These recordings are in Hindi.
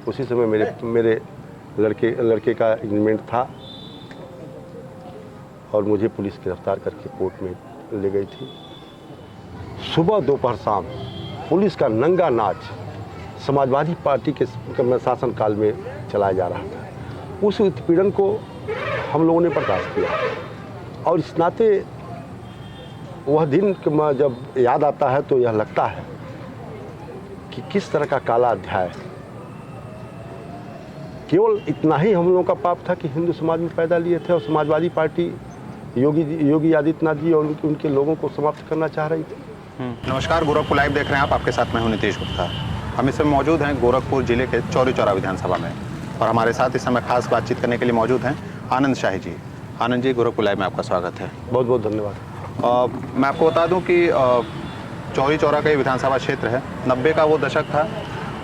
उसी समय मेरे लड़के का एंगेजमेंट था और मुझे पुलिस गिरफ्तार करके कोर्ट में ले गई थी। सुबह दोपहर शाम पुलिस का नंगा नाच समाजवादी पार्टी के शासनकाल में चलाया जा रहा था। उस उत्पीड़न को हम लोगों ने बर्दाश्त किया और इस नाते वह दिन जब याद आता है तो यह लगता है कि किस तरह का काला अध्याय। केवल इतना ही हम लोगों का पाप था कि हिंदू समाज में पैदा लिए थे और समाजवादी पार्टी योगी आदित्यनाथ जी और उनके लोगों को समाप्त करना चाह रही थी। नमस्कार, गोरखपुर लाइव देख रहे हैं आप। आपके साथ मैं हूं नीतीश गुप्ता। हम इस समय मौजूद हैं गोरखपुर जिले के चौरी चौरा विधानसभा में और हमारे साथ इस समय खास बातचीत करने के लिए मौजूद हैं आनंद शाही जी। आनंद जी, गोरखपुर लाइव में आपका स्वागत है। बहुत बहुत धन्यवाद। मैं आपको बता दूं कि चौरी चौरा का ये विधानसभा क्षेत्र है। 90 का वो दशक था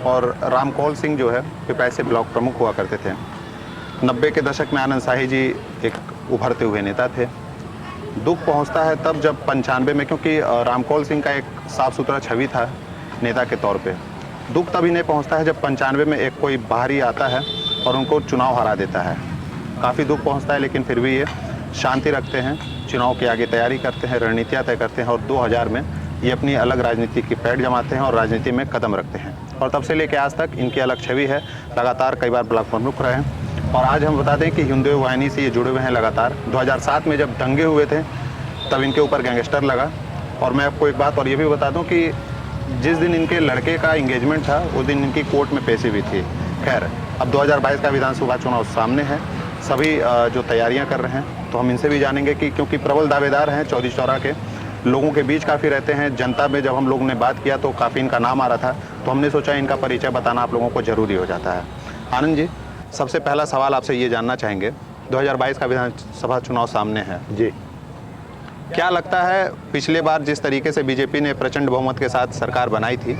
और रामकौल सिंह जो है पिपराइच से ब्लॉक प्रमुख हुआ करते थे। 90 के दशक में आनंद शाही जी एक उभरते हुए नेता थे। दुख पहुंचता है तब जब 95 में, क्योंकि रामकौल सिंह का एक साफ सुथरा छवि था नेता के तौर पे। दुख तभी नहीं पहुंचता है जब 95 में एक कोई बाहरी आता है और उनको चुनाव हरा देता है। काफ़ी दुख पहुंचता है, लेकिन फिर भी ये शांति रखते हैं, चुनाव की आगे तैयारी करते हैं, रणनीतियाँ तय करते हैं और 2000 में ये अपनी अलग राजनीति की पैठ जमाते हैं और राजनीति में कदम रखते हैं। और तब से लेकर आज तक इनकी अलग छवि है। लगातार कई बार ब्लॉक प्रमुख रहे हैं और आज हम बता दें कि हिंदू वाहिनी से ये जुड़े हुए हैं लगातार। 2007 में जब दंगे हुए थे तब इनके ऊपर गैंगस्टर लगा। और मैं आपको एक बात और ये भी बता दूं कि जिस दिन इनके लड़के का एंगेजमेंट था उस दिन इनकी कोर्ट में पेशी भी थी। खैर, अब 2022 का विधानसभा चुनाव सामने है, सभी जो तैयारियां कर रहे हैं, तो हम इनसे भी जानेंगे कि क्योंकि प्रबल दावेदार हैं चौरी चौरा के, लोगों के बीच काफ़ी रहते हैं। जनता में जब हम लोगों ने बात किया तो काफ़ी इनका नाम आ रहा था, तो हमने सोचा इनका परिचय बताना आप लोगों को ज़रूरी हो जाता है। आनंद जी, सबसे पहला सवाल आपसे ये जानना चाहेंगे, 2022 का विधानसभा चुनाव सामने है जी, क्या लगता है पिछले बार जिस तरीके से बीजेपी ने प्रचंड बहुमत के साथ सरकार बनाई थी,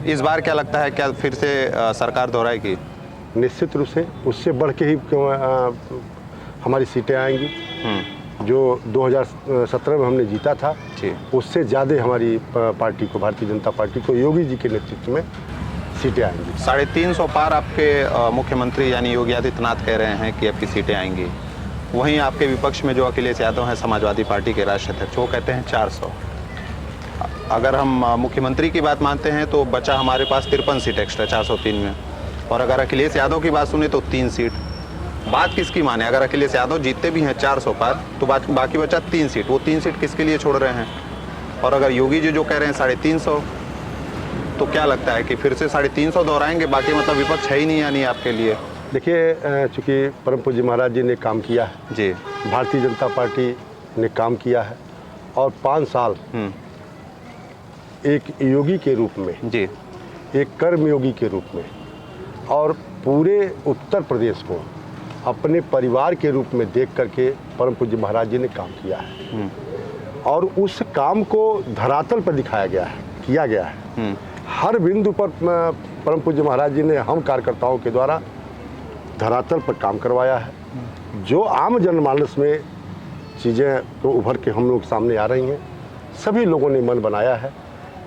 इस बार क्या लगता है, क्या फिर से सरकार दोहराएगी? निश्चित रूप से उससे बढ़ के ही हमारी सीटें आएंगी। जो 2017 में हमने जीता था उससे ज़्यादा हमारी पार्टी को, भारतीय जनता पार्टी को, योगी जी के नेतृत्व में सीटें आएंगी। 350 पार आपके मुख्यमंत्री यानी योगी आदित्यनाथ कह रहे हैं कि आपकी सीटें आएंगी। वहीं आपके विपक्ष में जो अखिलेश यादव हैं समाजवादी पार्टी के राष्ट्रीय अध्यक्ष, वो कहते हैं 400। अगर हम मुख्यमंत्री की बात मानते हैं तो बचा हमारे पास 53 सीट एक्स्ट्रा 403 में, और अगर अखिलेश यादव की बात सुने तो 3 सीट। बात किसकी माने? अगर अखिलेश यादव जीतते भी हैं 400 पार तो बाकी बचा 3 सीट। वो 3 सीट किसके लिए छोड़ रहे हैं? और अगर योगी जी जो कह रहे हैं 350, तो क्या लगता है कि फिर से 350 दोहराएंगे? बाकी मतलब विपक्ष है ही नहीं यानी आपके लिए? देखिए, चूँकि परम पूज्य महाराज जी ने काम किया है जी, भारतीय जनता पार्टी ने काम किया है और 5 साल एक योगी के रूप में जी, एक कर्मयोगी के रूप में और पूरे उत्तर प्रदेश को अपने परिवार के रूप में देख करके परम पूज्य महाराज जी ने काम किया है और उस काम को धरातल पर दिखाया गया है, किया गया है। हर बिंदु पर परम पूज्य महाराज जी ने हम कार्यकर्ताओं के द्वारा धरातल पर काम करवाया है। जो आम जनमानस में चीज़ें तो उभर के हम लोग सामने आ रही हैं, सभी लोगों ने मन बनाया है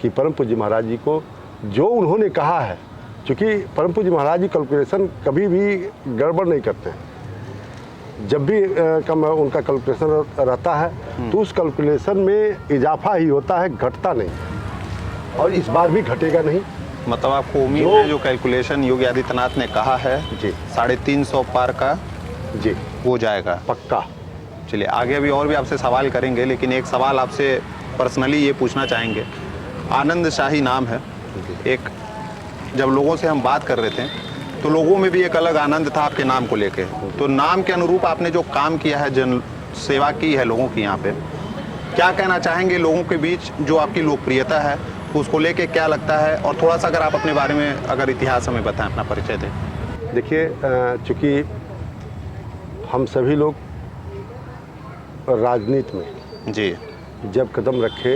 कि परम पूज्य महाराज जी को जो उन्होंने कहा है, क्योंकि परम पूज्य महाराज जी कैलकुलेशन कभी भी गड़बड़ नहीं करते हैं। जब भी उनका कैलकुलेशन रहता है तो उस कैलकुलेशन में इजाफा ही होता है, घटता नहीं, और इस बार भी घटेगा नहीं। मतलब आपको उम्मीद है जो कैलकुलेशन योगी आदित्यनाथ ने कहा है जी 350 पार का जी हो जाएगा पक्का। चलिए आगे अभी और भी आपसे सवाल करेंगे, लेकिन एक सवाल आपसे पर्सनली ये पूछना चाहेंगे। आनंद शाही नाम है। एक जब लोगों से हम बात कर रहे थे तो लोगों में भी एक अलग आनंद था आपके नाम को लेके। तो नाम के अनुरूप आपने जो काम किया है, जन सेवा की है लोगों की, यहाँ पे क्या कहना चाहेंगे लोगों के बीच जो आपकी लोकप्रियता है उसको लेके क्या लगता है? और थोड़ा सा अगर आप अपने बारे में अगर इतिहास हमें बताएं, अपना परिचय दें। देखिए, चूँकि हम सभी लोग राजनीति में जी जब कदम रखे,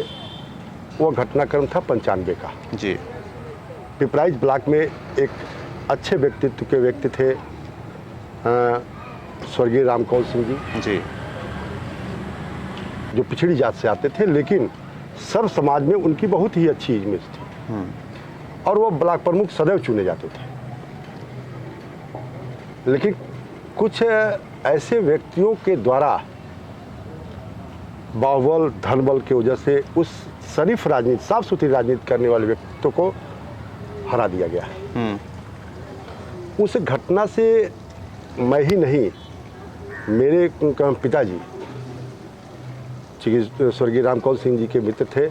वो घटनाक्रम था 95 का। जी, पिपराइच ब्लॉक में एक अच्छे व्यक्तित्व के व्यक्ति थे स्वर्गीय रामकौल सिंह जी, जो पिछड़ी जात से आते थे, लेकिन सर्व समाज में उनकी बहुत ही अच्छी इमेज थी और वो ब्लॉक प्रमुख सदैव चुने जाते थे। लेकिन कुछ ऐसे व्यक्तियों के द्वारा बाहुबल धनबल की वजह से उस शरीफ राजनीति, साफ सुथरी राजनीति करने वाले व्यक्तित्व को हरा दिया गया। उस घटना से मैं ही नहीं, मेरे पिताजी स्वर्गीय रामकौल सिंह जी के मित्र थे,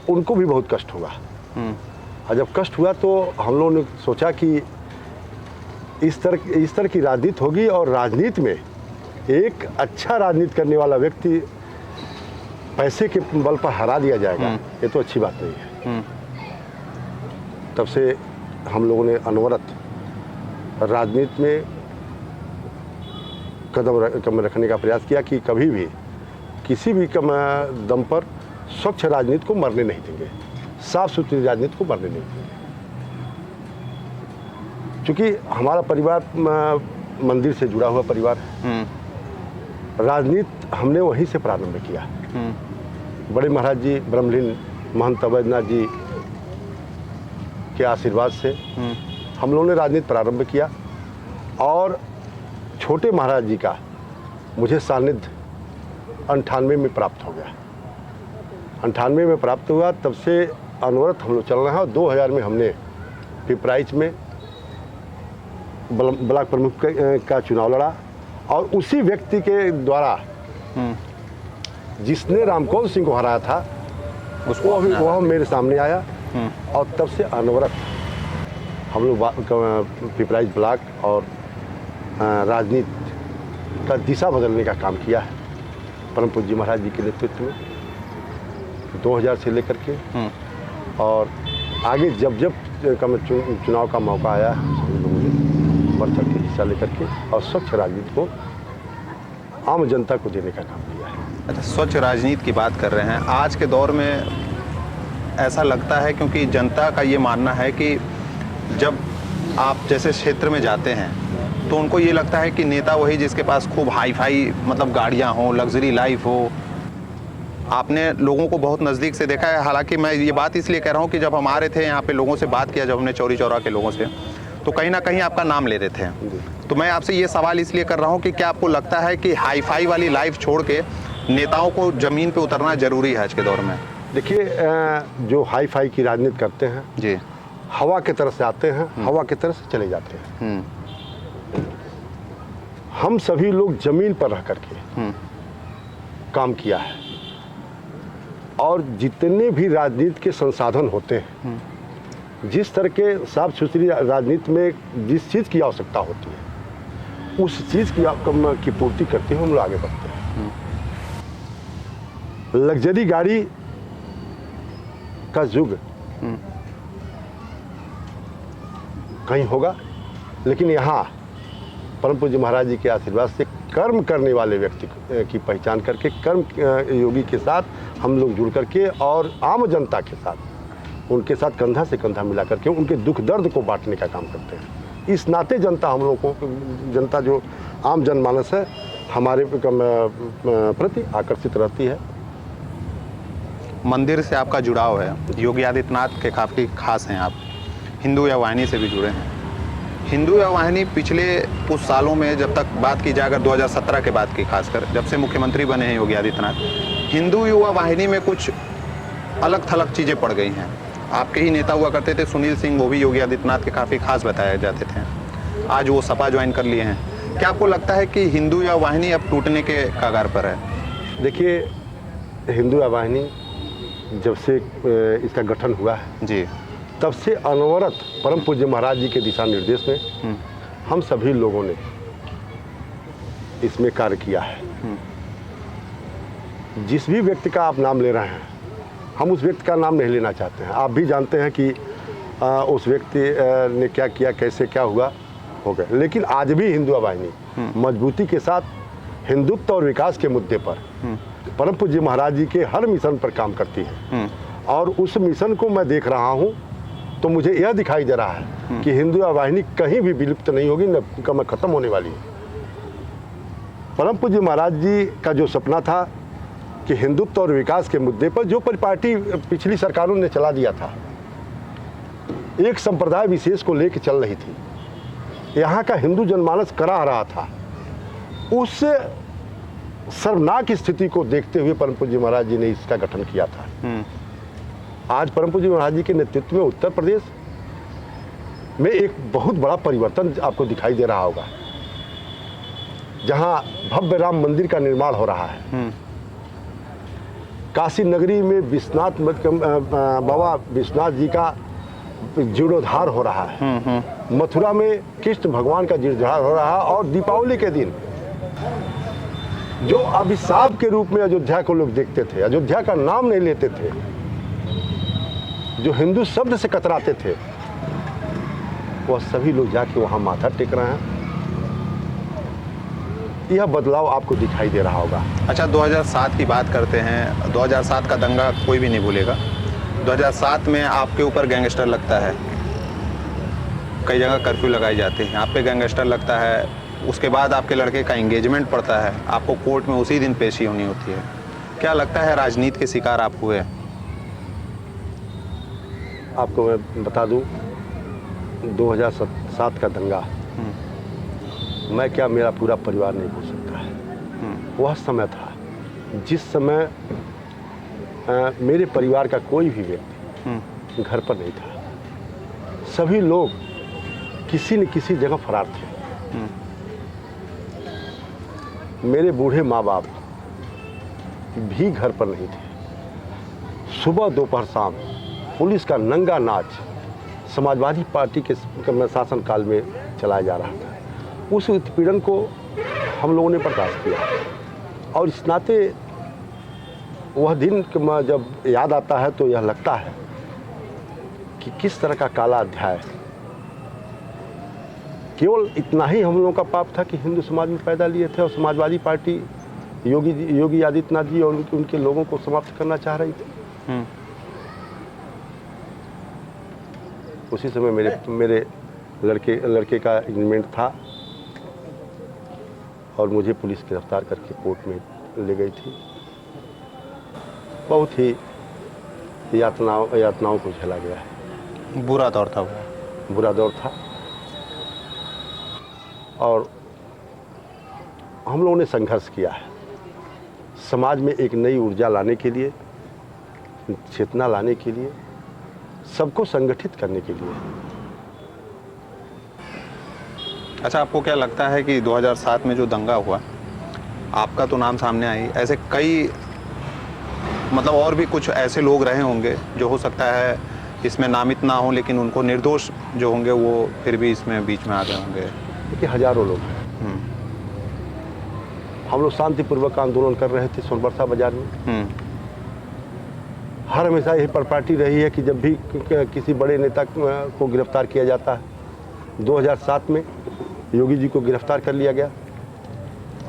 उनको भी बहुत कष्ट हुआ। और जब कष्ट हुआ तो हम लोगों ने सोचा कि इस तरह की राजनीति होगी और राजनीति में एक अच्छा राजनीति करने वाला व्यक्ति पैसे के बल पर हरा दिया जाएगा, ये तो अच्छी बात नहीं है। तब से हम लोगों ने अनवरत राजनीति में कदम रखने का प्रयास किया कि कभी भी किसी भी दम पर स्वच्छ राजनीति को मरने नहीं देंगे, साफ सुथरी राजनीति को मरने नहीं देंगे। क्योंकि हमारा परिवार मंदिर से जुड़ा हुआ परिवार है, राजनीति हमने वहीं से प्रारंभ किया। बड़े महाराज जी ब्रह्मलीन महंत अवैधनाथ जी के आशीर्वाद से हम लोगों ने राजनीति प्रारंभ किया और छोटे महाराज जी का मुझे सानिध्य 98 में प्राप्त हो गया। 98 में प्राप्त हुआ, तब से अनवरत हम लोग चल रहे हैं। और 2000 में हमने पिपराइच में ब्लॉक प्रमुख का चुनाव लड़ा और उसी व्यक्ति के द्वारा जिसने रामकौल सिंह को हराया था उसको अभी वह मेरे सामने आया और तब से अनवरत हम लोग पिपराइच ब्लॉक और राजनीति का दिशा बदलने का काम किया है परम पूज्य महाराज जी के नेतृत्व में 2000 से लेकर के। और आगे जब चुनाव का मौका आया हम लोगों ने बढ़ चढ़ के हिस्सा लेकर के और स्वच्छ राजनीति को आम जनता को देने का काम किया है। अच्छा, स्वच्छ राजनीति की बात कर रहे हैं। आज के दौर में ऐसा लगता है, क्योंकि जनता का ये मानना है कि जब आप जैसे क्षेत्र में जाते हैं तो उनको ये लगता है कि नेता वही जिसके पास खूब हाई फाई मतलब गाड़ियाँ हों, लग्जरी लाइफ हो। आपने लोगों को बहुत नज़दीक से देखा है। हालांकि मैं ये बात इसलिए कह रहा हूँ कि जब हम आ रहे थे यहाँ पे लोगों से बात किया, जब हमने चौरी चौरा के लोगों से, तो कहीं ना कहीं आपका नाम ले रहे थे। तो मैं आपसे ये सवाल इसलिए कर रहा हूँ कि क्या आपको लगता है कि हाई फाई वाली लाइफ छोड़ के नेताओं को ज़मीन पे उतरना जरूरी है आज के दौर में? देखिए, जो हाई फाई की राजनीति करते हैं जी, हवा की तरफ से आते हैं, हवा की तरफ से चले जाते हैं। हम सभी लोग जमीन पर रह करके काम किया है और जितने भी राजनीति के संसाधन होते हैं, जिस तरह के साफ सुथरी राजनीति में जिस चीज़ की आवश्यकता होती है उस चीज़ की पूर्ति करते हुए हम लोग आगे बढ़ते हैं। लग्जरी गाड़ी का युग कहीं होगा, लेकिन यहाँ परम पूज्य महाराज जी के आशीर्वाद से कर्म करने वाले व्यक्ति की पहचान करके कर्म योगी के साथ हम लोग जुड़ करके और आम जनता के साथ उनके साथ कंधा से कंधा मिला करके उनके दुख दर्द को बांटने का काम करते हैं। इस नाते जनता हम लोगों को, जनता जो आम जनमानस है, हमारे प्रति आकर्षित रहती है। मंदिर से आपका जुड़ाव है, योगी आदित्यनाथ के काफ़ी खास हैं आप, हिंदू या वाहिनी से भी जुड़े हैं। हिंदू या वाहिनी पिछले कुछ सालों में, जब तक बात की जाए अगर 2017 के बाद की, खासकर जब से मुख्यमंत्री बने हैं योगी आदित्यनाथ, हिंदू युवा वाहिनी में कुछ अलग थलग चीज़ें पड़ गई हैं। आपके ही नेता हुआ करते थे सुनील सिंह, वो भी योगी आदित्यनाथ के काफ़ी खास बताए जाते थे। आज वो सपा ज्वाइन कर लिए हैं। क्या आपको लगता है कि हिंदू या वाहिनी अब टूटने के कगार पर है? देखिए, हिंदू या वाहिनी जब से इसका गठन हुआ है जी, तब से अनवरत परम पूज्य महाराज जी के दिशा निर्देश में हम सभी लोगों ने इसमें कार्य किया है। जिस भी व्यक्ति का आप नाम ले रहे हैं, हम उस व्यक्ति का नाम नहीं लेना चाहते हैं। आप भी जानते हैं कि उस व्यक्ति ने क्या किया, कैसे क्या हुआ, हो गया। लेकिन आज भी हिंदू वाहिनी मजबूती के साथ हिंदुत्व और विकास के मुद्दे पर परम पूज्य महाराज जी के हर मिशन पर काम करती है। और उस मिशन को मैं देख रहा हूँ तो मुझे यह दिखाई दे रहा है कि हिंदू वाहिनी कहीं भी विलुप्त नहीं होगी, न खत्म होने वाली है। परम पूज्य महाराज जी का जो सपना था कि हिंदुत्व और विकास के मुद्दे पर, जो पार्टी पिछली सरकारों ने चला दिया था, एक संप्रदाय विशेष को लेकर चल रही थी, यहाँ का हिंदू जनमानस करा रहा था, उस शर्मनाक स्थिति को देखते हुए परम पूज्य महाराज जी ने इसका गठन किया था। आज परम पूज्य महाराज जी के नेतृत्व में उत्तर प्रदेश में एक बहुत बड़ा परिवर्तन आपको दिखाई दे रहा होगा, जहां भव्य राम मंदिर का निर्माण हो रहा है। काशी नगरी में विश्वनाथ बाबा विश्वनाथ जी का जीर्णोद्धार हो रहा है। मथुरा में कृष्ण भगवान का जीर्णोद्धार हो रहा है। और दीपावली के दिन जो अभिशाप के रूप में अयोध्या को लोग देखते थे, अयोध्या का नाम नहीं लेते थे, जो हिंदू शब्द से कतराते थे, वह सभी लोग जाके वहां माथा टेक रहे हैं। यह बदलाव आपको दिखाई दे रहा होगा। अच्छा, 2007 की बात करते हैं। 2007 का दंगा कोई भी नहीं भूलेगा। 2007 में आपके ऊपर गैंगस्टर लगता है, कई जगह कर्फ्यू लगाई जाती है, आप पे गैंगस्टर लगता है। उसके बाद आपके लड़के का एंगेजमेंट पड़ता है, आपको कोर्ट में उसी दिन पेशी होनी होती है। क्या लगता है राजनीति के शिकार आप हुए? आपको मैं बता दूं, 2007 का दंगा मैं क्या, मेरा पूरा परिवार नहीं भूल सकता है। वह समय था जिस समय मेरे परिवार का कोई भी व्यक्ति घर पर नहीं था। सभी लोग किसी न किसी जगह फरार थे। मेरे बूढ़े माँ बाप भी घर पर नहीं थे। सुबह दोपहर शाम पुलिस का नंगा नाच समाजवादी पार्टी के शासनकाल में चलाया जा रहा था। उस उत्पीड़न को हम लोगों ने बर्दाश्त किया, और इस नाते वह दिन जब याद आता है तो यह लगता है कि किस तरह का काला अध्याय। केवल इतना ही हम लोगों का पाप था कि हिंदू समाज में पैदा लिए थे, और समाजवादी पार्टी योगी आदित्यनाथ जी और उनके लोगों को समाप्त करना चाह रही थी। उसी समय मेरे लड़के का एंगेजमेंट था, और मुझे पुलिस गिरफ्तार करके कोर्ट में ले गई थी। बहुत ही यातनाओं को झेला गया है। बुरा दौर था वो। बुरा दौर था, और हम लोगों ने संघर्ष किया है समाज में एक नई ऊर्जा लाने के लिए, चेतना लाने के लिए, सबको संगठित करने के लिए। अच्छा, आपको क्या लगता है कि 2007 में जो दंगा हुआ, आपका तो नाम सामने आई, ऐसे कई मतलब और भी कुछ ऐसे लोग रहे होंगे जो हो सकता है इसमें नामित ना हो, लेकिन उनको निर्दोष जो होंगे वो फिर भी इसमें बीच में आ गए होंगे? देखिए, हजारों लोग हैं। हम लोग शांतिपूर्वक आंदोलन कर रहे थे सोनबरसा बाजार में। हर हमेशा यही परिपाटी रही है कि जब भी किसी बड़े नेता को गिरफ्तार किया जाता है। 2007 में योगी जी को गिरफ्तार कर लिया गया।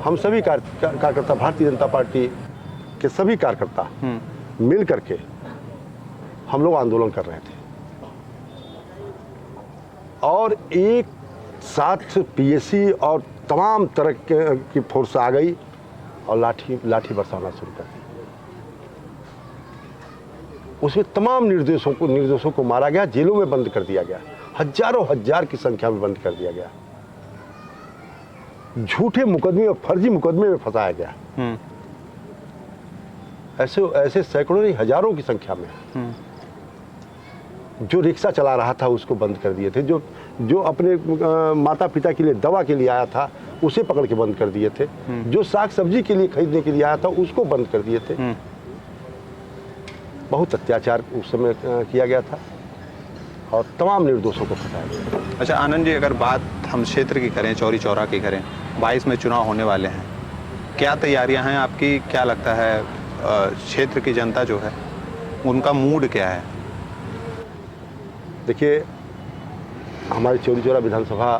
हम सभी कार्यकर्ता, भारतीय जनता पार्टी के सभी कार्यकर्ता मिल करके हम लोग आंदोलन कर रहे थे, और एक साथ पीएसी और तमाम तरह की फोर्स आ गई और लाठी बरसाना शुरू कर दी। उसमें तमाम निर्दोषों को मारा गया, जेलों में बंद कर दिया गया, हजार की संख्या में बंद कर दिया गया, झूठे मुकदमे और फर्जी मुकदमे में फंसाया गया। ऐसे सैकड़ों नहीं, हजारों की संख्या में। जो रिक्शा चला रहा था उसको बंद कर दिए थे, जो अपने माता पिता के लिए दवा के लिए आया था उसे पकड़ के बंद कर दिए थे, जो साग सब्जी के लिए खरीदने के लिए आया था उसको बंद कर दिए थे। बहुत अत्याचार उस समय किया गया था, और तमाम निर्दोषों को फंसाया गया। अच्छा आनंद जी, अगर बात हम क्षेत्र की करें, चौरी चौरा की करें, 22 में चुनाव होने वाले हैं, क्या तैयारियां हैं आपकी? क्या लगता है क्षेत्र की जनता जो है उनका मूड क्या है? देखिए, हमारी चौरी चौरा विधानसभा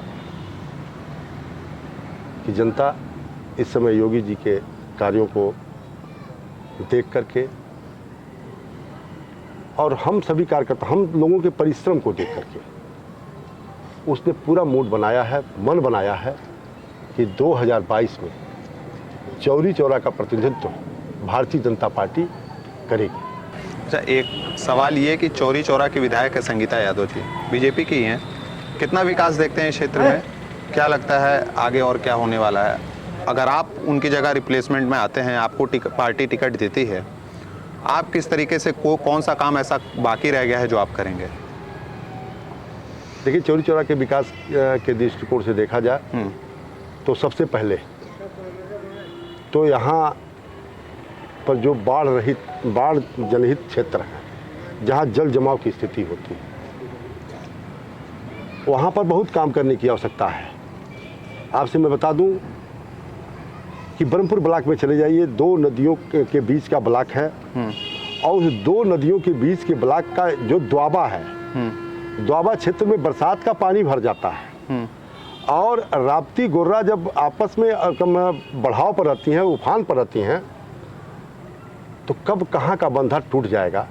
की जनता इस समय योगी जी के कार्यों को देख करके, और हम सभी कार्यकर्ता, हम लोगों के परिश्रम को देख करके उसने पूरा मूड बनाया है, मन बनाया है कि 2022 में चौरी चौरा का प्रतिनिधित्व भारतीय जनता पार्टी करेगी। अच्छा, एक सवाल ये कि चौरी चौरा के विधायक है संगीता यादव जी, बीजेपी की हैं, कितना विकास देखते हैं क्षेत्र में? क्या लगता है आगे और क्या होने वाला है? अगर आप उनकी जगह रिप्लेसमेंट में आते हैं, आपको पार्टी टिकट देती है, आप किस तरीके से कौन सा काम ऐसा बाकी रह गया है जो आप करेंगे? देखिए, चौरी चौरा के विकास के दृष्टिकोण से देखा जाए तो सबसे पहले तो यहाँ पर जो बाढ़ जनहित क्षेत्र है, जहाँ जल जमाव की स्थिति होती है, वहाँ पर बहुत काम करने की आवश्यकता है। आपसे मैं बता दूं कि ब्रह्मपुर ब्लॉक में चले जाइए, 2 नदियों के बीच का ब्लॉक है और उस 2 नदियों के बीच के ब्लॉक का जो द्वाबा है, द्वाबा क्षेत्र में बरसात का पानी भर जाता है और राप्ती गोर्रा जब आपस में बढ़ाव पर रहती हैं, उफान पर रहती हैं, तो कब कहाँ का बंधा टूट जाएगा,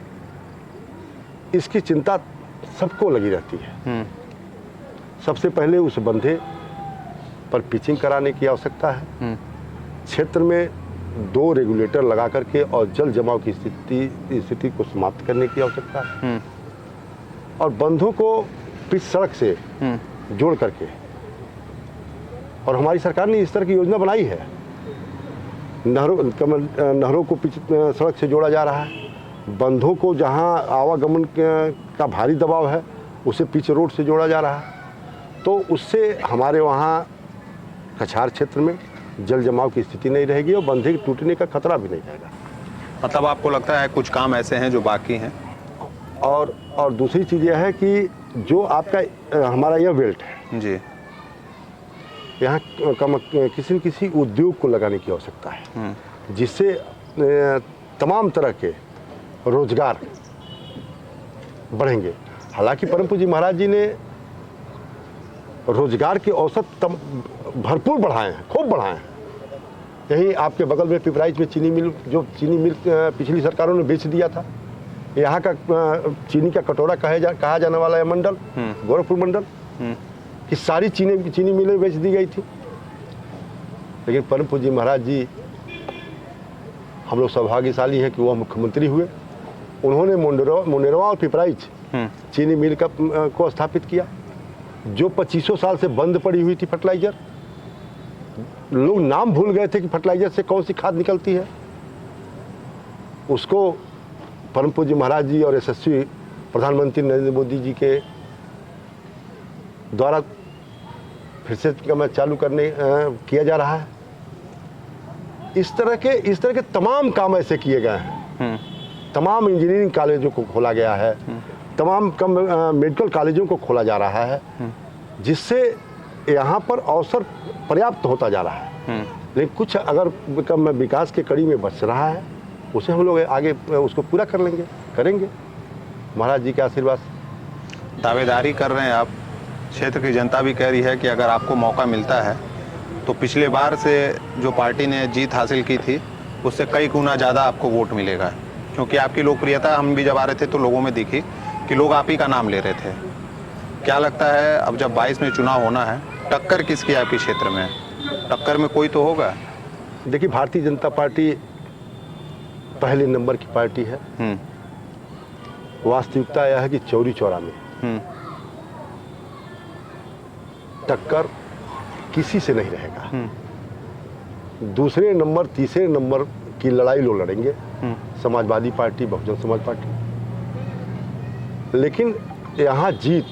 इसकी चिंता सबको लगी रहती है। सबसे पहले उस बंधे पर पिचिंग कराने की आवश्यकता है। क्षेत्र में 2 रेगुलेटर लगा करके और जल जमाव की स्थिति को समाप्त करने की आवश्यकता है और बंधों को पिच सड़क से जोड़ करके, और हमारी सरकार ने इस तरह की योजना बनाई है। नहरों को पिच सड़क से जोड़ा जा रहा है, बंधों को जहां आवागमन का भारी दबाव है उसे पिच रोड से जोड़ा जा रहा है, तो उससे हमारे वहाँ कछार क्षेत्र में जल जमाव की स्थिति नहीं रहेगी और बंधे के टूटने का खतरा भी नहीं रहेगा। मतलब आपको लगता है कुछ काम ऐसे हैं जो बाकी हैं? और दूसरी चीज़ यह है कि जो आपका हमारा यह बेल्ट है जी, यहाँ किसी न किसी उद्योग को लगाने की आवश्यकता है, जिससे तमाम तरह के रोजगार बढ़ेंगे। हालांकि परम पूज्य महाराज जी ने रोजगार के अवसर भरपूर बढ़ाए हैं, खूब बढ़ाए हैं। यहीं आपके बगल में पिपराइच में चीनी मिल पिछली सरकारों ने बेच दिया था, यहाँ का चीनी का कटोरा कहा जाने वाला है मंडल, गोरखपुर मंडल कि सारी चीनी मिलें बेच दी गई थी। लेकिन परम पूज्य महाराज जी, हम लोग सौभाग्यशाली हैं कि वह मुख्यमंत्री हुए, उन्होंने मुंडेरवा और पिपराइच चीनी मिल को स्थापित किया, जो 2500 साल से बंद पड़ी हुई थी। फर्टिलाइजर, लोग नाम भूल गए थे कि फर्टिलाइजर से कौन सी खाद निकलती है। उसको परम पूज्य महाराज जी और यशस्वी प्रधानमंत्री नरेंद्र मोदी जी के द्वारा फिर से चालू किया जा रहा है। इस तरह के तमाम काम ऐसे किए गए हैं। तमाम इंजीनियरिंग कॉलेजों को खोला गया है, तमाम मेडिकल कॉलेजों को खोला जा रहा है, जिससे यहाँ पर अवसर पर्याप्त होता जा रहा है। लेकिन कुछ अगर विकास के कड़ी में बच रहा है, उसे हम लोग आगे उसको पूरा करेंगे महाराज जी के आशीर्वाद से। दावेदारी कर रहे हैं आप, क्षेत्र की जनता भी कह रही है कि अगर आपको मौका मिलता है तो पिछले बार से जो पार्टी ने जीत हासिल की थी उससे कई गुना ज़्यादा आपको वोट मिलेगा, क्योंकि आपकी लोकप्रियता, हम भी जब आ रहे थे तो लोगों में दिखी कि लोग आप ही का नाम ले रहे थे। क्या लगता है अब जब 22 में चुनाव होना है, टक्कर किसकी आपके क्षेत्र में? टक्कर में कोई तो होगा। देखिए, भारतीय जनता पार्टी पहले नंबर की पार्टी है। वास्तविकता यह है कि चौरी चौरा में टक्कर किसी से नहीं रहेगा। दूसरे नंबर, तीसरे नंबर की लड़ाई लोग लड़ेंगे, समाजवादी पार्टी, बहुजन समाज पार्टी। लेकिन यहाँ जीत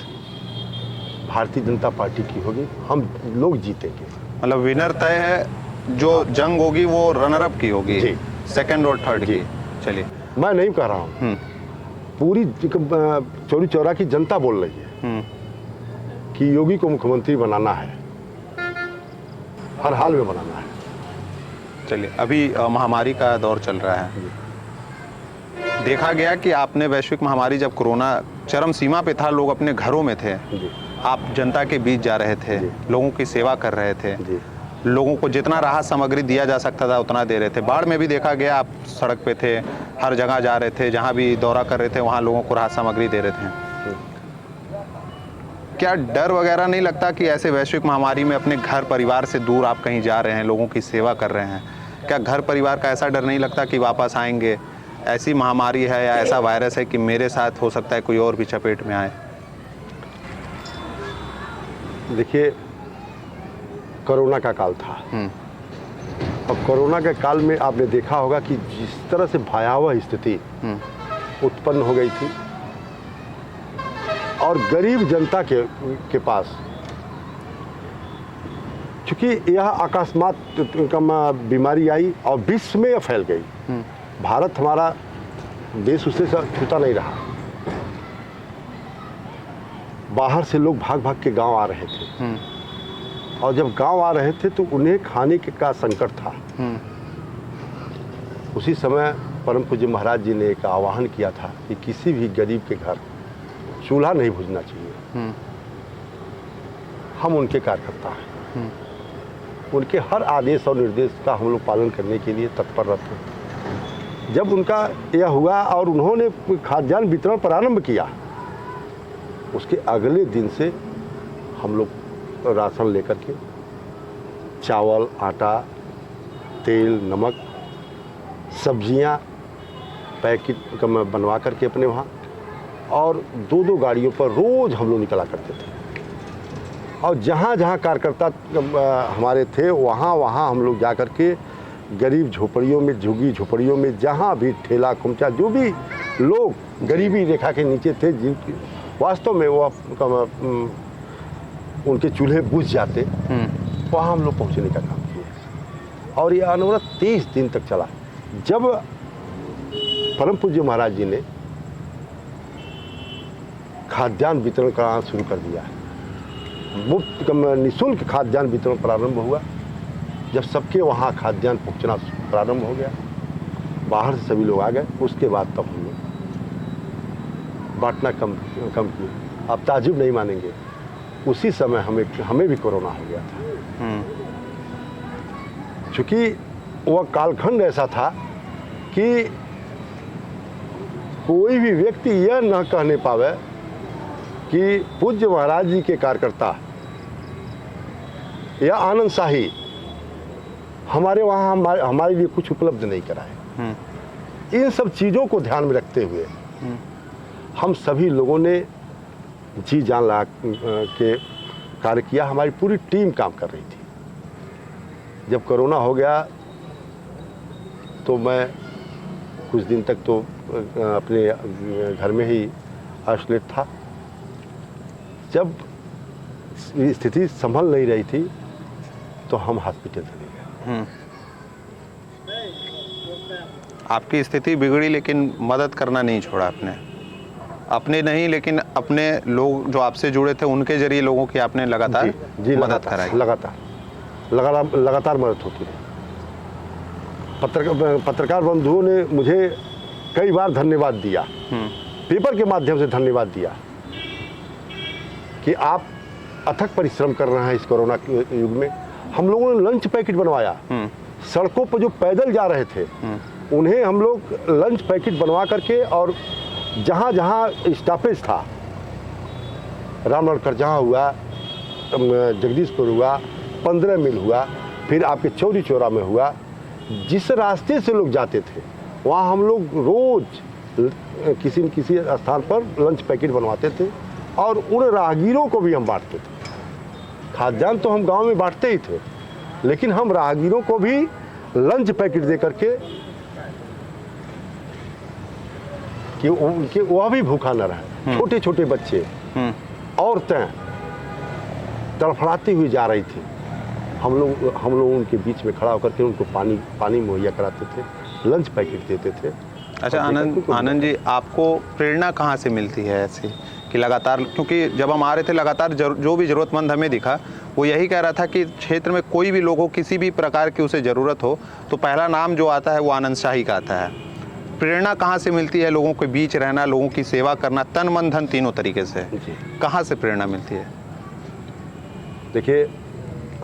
भारतीय जनता पार्टी की होगी, हम लोग जीतेंगे। मतलब विनर तय है, जो जंग होगी वो रनर अप की होगी, सेकंड और थर्ड की। चलिए, मैं नहीं कह रहा हूँ, पूरी चौरी चौरा की जनता बोल रही है कि योगी को मुख्यमंत्री बनाना है, हर हाल में बनाना है। चलिए, अभी महामारी का दौर चल रहा है, देखा गया कि आपने वैश्विक महामारी, जब कोरोना चरम सीमा पे था, लोग अपने घरों में थे, आप जनता के बीच जा रहे थे, लोगों की सेवा कर रहे थे, लोगों को जितना राहत सामग्री दिया जा सकता था उतना दे रहे थे। बाढ़ में भी देखा गया, आप सड़क पे थे, हर जगह जा रहे थे, जहाँ भी दौरा कर रहे थे वहाँ लोगों को राहत सामग्री दे रहे थे। क्या डर वगैरह नहीं लगता कि ऐसे वैश्विक महामारी में अपने घर परिवार से दूर आप कहीं जा रहे हैं, लोगों की सेवा कर रहे हैं? क्या घर परिवार का ऐसा डर नहीं लगता कि वापस आएंगे, ऐसी महामारी है या ऐसा वायरस है कि मेरे साथ हो सकता है कोई और भी चपेट में आए? देखिए, कोरोना का काल था। और कोरोना के काल में आपने देखा होगा कि जिस तरह से भयावह स्थिति उत्पन्न हो गई थी और गरीब जनता के पास, चूंकि यह अकस्मात बीमारी आई और विश्व में यह फैल गई, भारत हमारा देश उससे छूता नहीं रहा। बाहर से लोग भाग भाग के गांव आ रहे थे और जब गांव आ रहे थे तो उन्हें खाने का संकट था। उसी समय परम पूज्य महाराज जी ने एक आह्वान किया था कि किसी भी गरीब के घर चूल्हा नहीं बुझना चाहिए। हम उनके कार्यकर्ता हैं, उनके हर आदेश और निर्देश का हम लोग पालन करने के लिए तत्पर रहते हैं। जब उनका यह हुआ और उन्होंने खाद्यान्न वितरण प्रारंभ किया, उसके अगले दिन से हम लोग राशन लेकर के चावल, आटा, तेल, नमक, सब्जियां पैकेट बनवा करके अपने वहाँ और 2-2 गाड़ियों पर रोज़ हम लोग निकला करते थे। और जहाँ जहाँ कार्यकर्ता हमारे थे वहाँ वहाँ हम लोग जा कर के गरीब झोपड़ियों में, झुग्गी झोपड़ियों में, जहाँ भी ठेला खुमचा, जो भी लोग गरीबी रेखा के नीचे थे, जिनकी वास्तव में वो उनके चूल्हे बुझ जाते, वहाँ हम लोग पहुँचने का काम किए। और ये अनवरत 30 दिन तक चला। जब परम पूज्य महाराज जी ने खाद्यान्न वितरण कराना शुरू कर दिया, मुफ्त निःशुल्क खाद्यान्न वितरण प्रारंभ हुआ, जब सबके वहाँ खाद्यान्न पहुँचना प्रारंभ हो गया, बाहर से सभी लोग आ गए, उसके बाद तब हम लोग बांटना कम किए। आप ताजुब नहीं मानेंगे, उसी समय हमें भी कोरोना हो गया था। चूँकि वह कालखंड ऐसा था कि कोई भी व्यक्ति यह न कहने पावे कि पूज्य महाराज जी के कार्यकर्ता या आनंद शाही हमारे वहाँ हमारे लिए कुछ उपलब्ध नहीं कराए। इन सब चीज़ों को ध्यान में रखते हुए हम सभी लोगों ने जी जान लगा के कार्य किया। हमारी पूरी टीम काम कर रही थी। जब कोरोना हो गया तो मैं कुछ दिन तक तो अपने घर में ही आइसोलेट था। जब स्थिति संभल नहीं रही थी तो हम हॉस्पिटल चले गए। आपकी स्थिति बिगड़ी लेकिन मदद करना नहीं छोड़ा आपने। अपने नहीं लेकिन अपने लोग जो आपसे जुड़े थे उनके जरिए लोगों की आपने लगातार मदद कराई। लगातार मदद होती रही। पत्रकार बंधुओं ने मुझे कई बार धन्यवाद दिया, पेपर के माध्यम से धन्यवाद दिया कि आप अथक परिश्रम कर रहे हैं इस कोरोना के युग में। हम लोगों ने लंच पैकेट बनवाया। सड़कों पर जो पैदल जा रहे थे उन्हें हम लोग लंच पैकेट बनवा करके, और जहाँ जहाँ स्टॉपेज था, रामनगर जहाँ हुआ, जगदीशपुर हुआ, 15 मील हुआ, फिर आपके चौरी चौरा में हुआ, जिस रास्ते से लोग जाते थे वहाँ हम लोग रोज़ किसी न किसी स्थान पर लंच पैकेट बनवाते थे और उन राहगीरों को भी हम बांटते थे। खाद्यान्न तो हम गांव में बांटते ही थे, लेकिन हम राहगीरों को भी लंच पैकेट दे करके कि उनके वह भी भूखा न रहे। छोटे छोटे बच्चे, औरतें तड़फड़ाती हुई जा रही थी। हम लोग उनके बीच में खड़ा होकर के उनको पानी मुहैया कराते थे, लंच पैकेट देते थे। अच्छा आनंद जी, आपको प्रेरणा कहाँ से मिलती है ऐसी कि लगातार, क्योंकि जब हम आ रहे थे लगातार जो भी ज़रूरतमंद हमें दिखा वो यही कह रहा था कि क्षेत्र में कोई भी लोग हो, किसी भी प्रकार की उसे ज़रूरत हो तो पहला नाम जो आता है वो आनंद शाही का आता है। प्रेरणा कहाँ से मिलती है? लोगों के बीच रहना, लोगों की सेवा करना, तन मन धन तीनों तरीके से, कहाँ से प्रेरणा मिलती है? देखिए,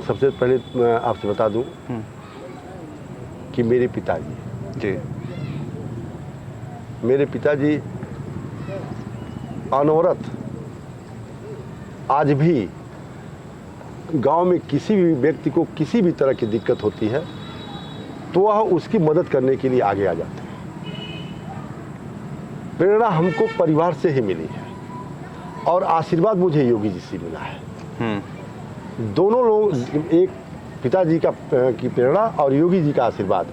सबसे पहले मैं आपसे बता दूं कि मेरे पिताजी अनवरत आज भी गांव में किसी भी व्यक्ति को किसी भी तरह की दिक्कत होती है तो वह उसकी मदद करने के लिए आगे आ जाते हैं। प्रेरणा हमको परिवार से ही मिली है और आशीर्वाद मुझे योगी जी से मिला है। दोनों लोग, एक पिताजी की प्रेरणा और योगी जी का आशीर्वाद,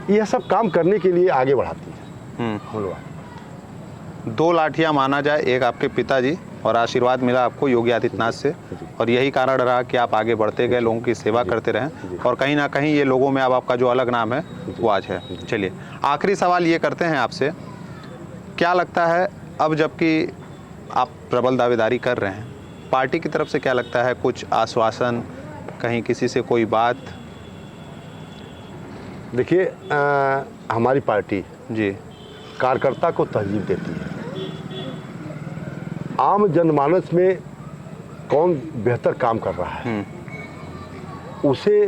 यह सब काम करने के लिए आगे बढ़ाती है हम लोग। 2 लाठियां माना जाए, एक आपके पिताजी और आशीर्वाद मिला आपको योगी आदित्यनाथ से, और यही कारण रहा कि आप आगे बढ़ते गए, लोगों की सेवा करते रहें, और कहीं ना कहीं ये लोगों में अब आपका जो अलग नाम है वो आज है। चलिए आखिरी सवाल ये करते हैं आपसे, क्या लगता है अब जबकि आप प्रबल दावेदारी कर रहे हैं, पार्टी की तरफ से क्या लगता है, कुछ आश्वासन, कहीं किसी से कोई बात? देखिए, हमारी पार्टी जी कार्यकर्ता को तरजीह देती है। आम जनमानस में कौन बेहतर काम कर रहा है उसे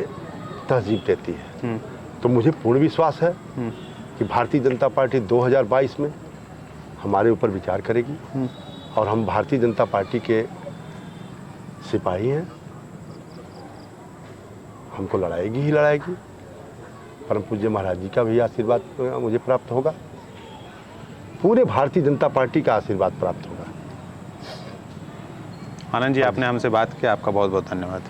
तरजीह देती है। तो मुझे पूर्ण विश्वास है कि भारतीय जनता पार्टी 2022 में हमारे ऊपर विचार करेगी, और हम भारतीय जनता पार्टी के सिपाही हैं, हमको लड़ाएगी ही लड़ाएगी। परम पूज्य महाराज जी का भी आशीर्वाद मुझे प्राप्त होगा, पूरे भारतीय जनता पार्टी का आशीर्वाद प्राप्त होगा। आनंद जी, आपने हमसे बात की, आपका बहुत बहुत धन्यवाद।